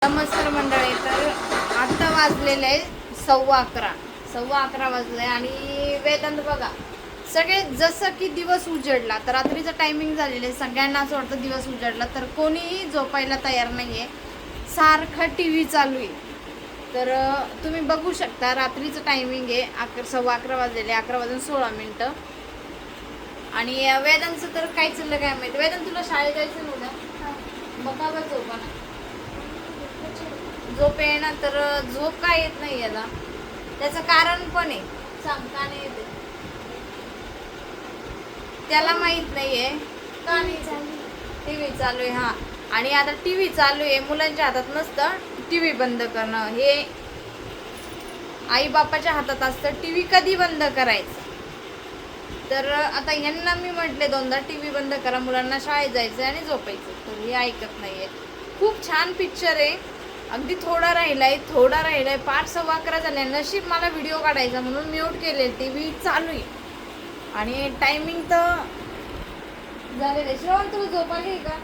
नमस्कार मंडळी. तर आता वाजलेले आहे 11:15 वाजले आणि वेदांत बघा सगळे जसं की दिवस उजडला तर रात्रीचं टायमिंग झालेलं आहे. सगळ्यांना असं वाटतं दिवस उजडला तर कोणीही झोपायला तयार नाही आहे. सारखा टी व्ही चालू आहे. तर तुम्ही बघू शकता रात्रीचं टायमिंग आहे 11:15 वाजलेले, 11:16. आणि वेदांतचं तर काय चाललं काय माहिती. वेदांत तुला शाळेत जायचं नव्हतं बघा बघ झोपाना झोप येणार तर झोप का येत नाही याला त्याचं कारण पण आहे. सांग का नाही येते त्याला माहित नाहीये का नाही. टीव्ही चालू आहे. हा आणि आता टीव्ही चालू आहे मुलांच्या हातात नसतं टीव्ही बंद करणं, हे आई बापाच्या हातात असतं टीव्ही कधी बंद करायचं. तर आता यांना मी म्हटले दोनदा टीव्ही बंद करा, मुलांना शाळेत जायचं आणि झोपायचं, तर हे ऐकत नाहीये. खूप छान पिक्चर आहे. अगदी थोडा राहिलाय 11:15 झाले. नशीब मला व्हिडिओ काढायचा म्हणून म्यूट केले, टीव्ही चालू आहे आणि टायमिंग तर झालेलं. श्रवण तुला झोप आली का?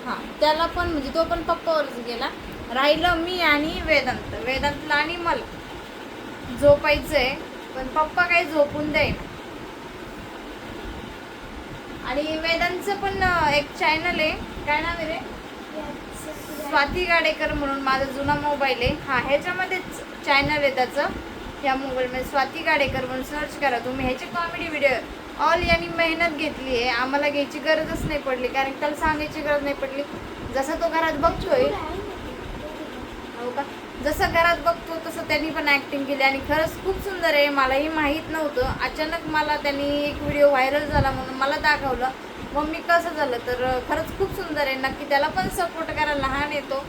हां त्याला पण म्हणजे तो पण पप्पावरच गेला. राहिलं मी आणि वेदांतला आणि मला झोपायचंय पण पप्पा काही झोपून देईना. आणि वेदांतचं पण एक चॅनल आहे, काय नाव आहे रे? स्वाती गाडेकर म्हणून. माझा जुना मोबाईल आहे हा, ह्याच्यामध्येच चॅनल आहे त्याचं. ह्या मोबाईलमध्ये स्वाती गाडेकर म्हणून सर्च करा तुम्ही. ह्याची कॉमेडी व्हिडिओ ऑल यांनी मेहनत घेतली आहे. आम्हाला घ्यायची गरजच नाही पडली कारण त्याला सांगायची गरज नाही पडली. जसं तो घरात बघतोय हो का, जसं घरात बघतो तसं त्यांनी पण ॲक्टिंग केली आणि खरंच खूप सुंदर आहे. मलाही माहीत नव्हतं. अचानक मला त्यांनी एक व्हिडिओ व्हायरल झाला म्हणून मला दाखवलं. मग मी कसं झालं तर खरंच खूप सुंदर आहे. नक्की त्याला पण सपोर्ट करा. लहान येतो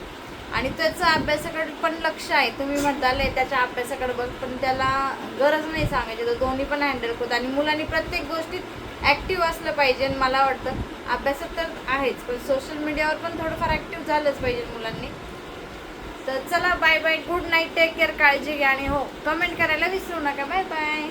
आणि त्याचं अभ्यासाकडे पण लक्ष आहे. तुम्ही म्हणताले त्याच्या अभ्यासाकडे बघ, पण त्याला गरज नाही सांगायची, तो दोन्ही पण हँडल करतो. आणि मुलांनी प्रत्येक गोष्टीत ॲक्टिव्ह असलं पाहिजे. मला वाटतं अभ्यासात तर आहेच पण सोशल मीडियावर पण थोडंफार ॲक्टिव्ह झालंच पाहिजे मुलांनी. तर चला bye bye, good night, take care, काळजी घ्या आणि हो कमेंट करायला विसरू नका. Bye bye.